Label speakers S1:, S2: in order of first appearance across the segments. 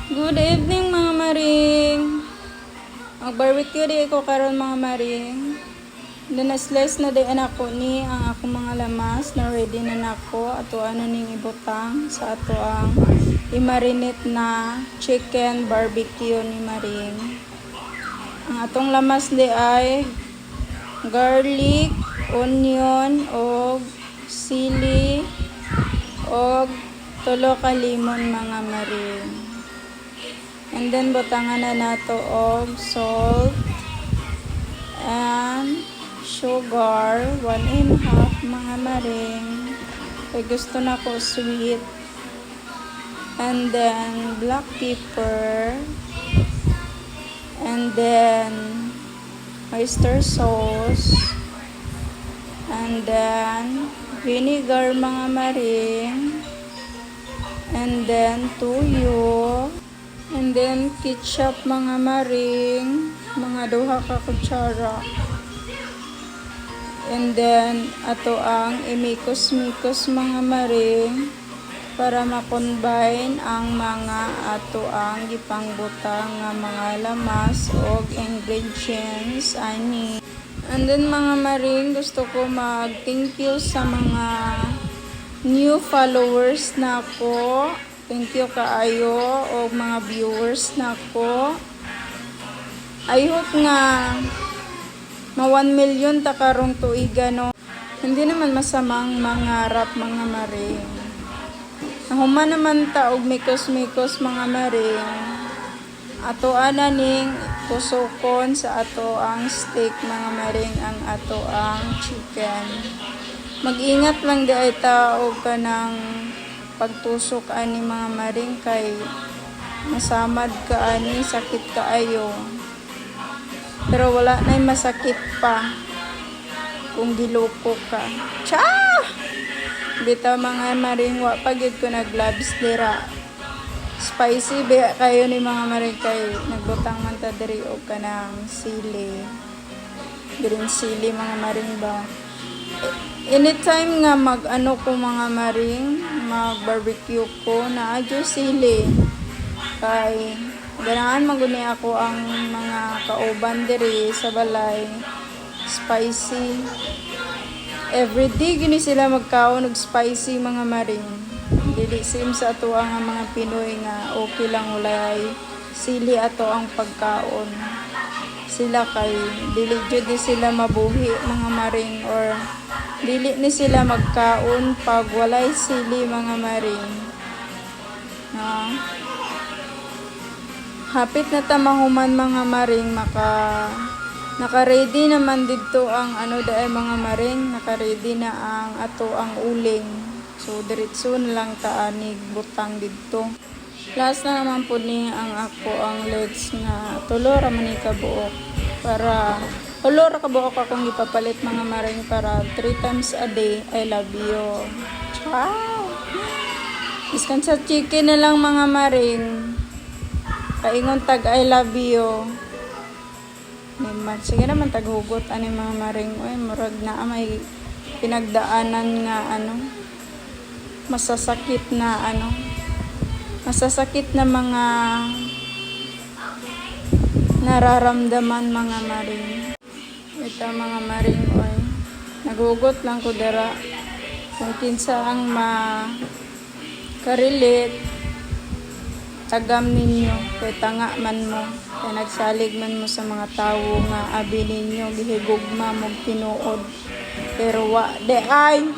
S1: Good evening mga maring. Mag-barbecue di ko karon mga maring. Dinaslice na di anak ko ni ang akong mga lamas na ready na nako ato ano ning ibutang sa ato ang i-marinate na chicken barbecue ni maring. Ang atong lamas di ay garlic, onion og sili og tulo ka limon mga maring. And then butangan na nato og salt and sugar 1.5 mga maring. Kaya gusto na ko sweet. And then black pepper. And then oyster sauce. And then vinegar mga maring. And then tuyo. And then ketchup mga maring. Mga 2 ka kutsara. And then ato ang imikos-mikos mga maring para ma-combine ang mga ato ang gipangbutang nga mga lamas o ingredients ani. And then mga maring, gusto ko mag-thank you sa mga new followers na ko. Thank you kaayo o mga viewers na ko. I hope nga ma 1 million ta karong tuiga no. Hindi naman masamang mangarap mga maring. Nahuman naman ta og mikos-mikos mga maring. Ato ana ning kusokon sa ato ang steak mga maring ang ato ang chicken. Mag-ingat lang di ta og kanang pagtusok ani mga maring kay masamad ka ani sakit kaayo. Pero wala na masakit pa kung giloko ka. Cha! Bita mga maring, wa pagid ko nag-gloves dira. Spicy ba kayo ni mga maring kay nagbutang man ta diri og kanang sili. Green sili mga maring ba. Anytime nga mag-ano ko mga maring, mag-barbecue ko na adyo sili. Kay ganahan maguni ako ang mga kauban diri sa balay spicy. Everyday gini sila magkaon og spicy mga maring. Dili sim sa ato ang mga Pinoy nga okay lang ulay sili ato ang pagkaon. Sila kay dili jud di sila mabuhi mga maring or dili ni sila magkaon pag walay sili mga maring. No? Hapit na tamahuman mga maring naka-ready naman dito ang ano daay mga maring, naka-ready na ang ato ang uling. So diretso na lang ta anig butang dito. Last na naman po ni ang ako ang legs nga tulo ra man ni kabuok para tulo ra kabuok akong ipapalit mga maring para 3 times a day. I love you. Ciao. Iskan sa chicken na lang mga maring. Kaingon tag I love you. Sige naman taghugot ani mga maring. Uy, murag na may pinagdaanan nga ano. Masasakit na mga nararamdaman mga maring. Ito mga maring oy. Naghugot lang ko dara. Kung kinsa ang ma-karelate tagam ninyo kay tanga man mo kay nagsalig man mo sa mga tawo nga abi ninyo gihigugma mo tinuod pero wa de ay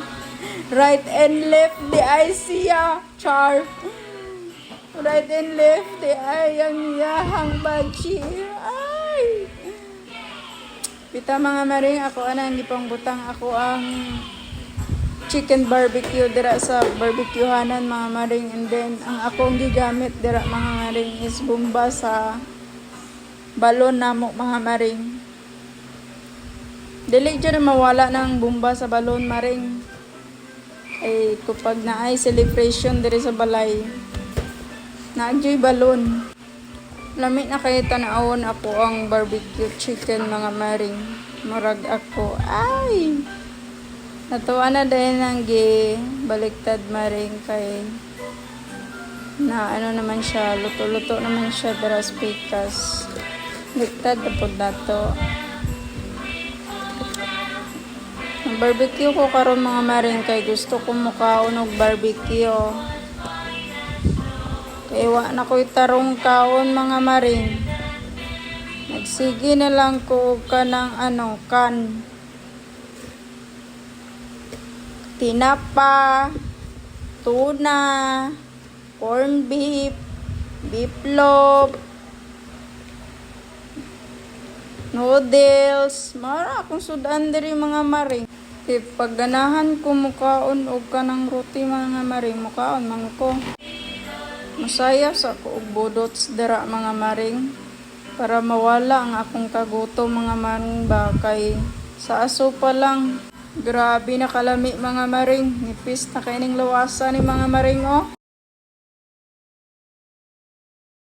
S1: right and left de ay siya char right and left de ay ang yahang bachi ay pita mga maring ako ana hindi pang butang ako ang chicken barbecue dira sa barbecuehanan mga maring, and then ang akong gigamit dira mga maring is bomba sa balon namo mga maring. Dili jud mawala ng bomba sa balon maring. Ay kapag naay celebration diri sa balay, naadyoy balon. Lami na kay tan-awon ako ang barbecue chicken mga maring. Murag ako ay natuwa na dahil nang baliktad maring kay na ano naman siya, luto-luto naman siya daras pikas. Liktad na po dato. Barbecue ko karon mga maring kay gusto ko mukaon og barbecue. Kay wa na ko'y tarong kaon mga maring. Nagsige na lang ko og kanang kan. Tinapa, tuna, corn beef, beef loaf, noodles, mara akong sudan diri mga maring. Pag ganahan ko mukaon og kanang roti mga maring, mukaon man ko. Masaya sa ko og budots dira mga maring para mawala ang akong kagutom mga maring ba kay sa aso pa lang. Grabe na kalami mga maring, nipis na kaining lawasan ni mga maring oh.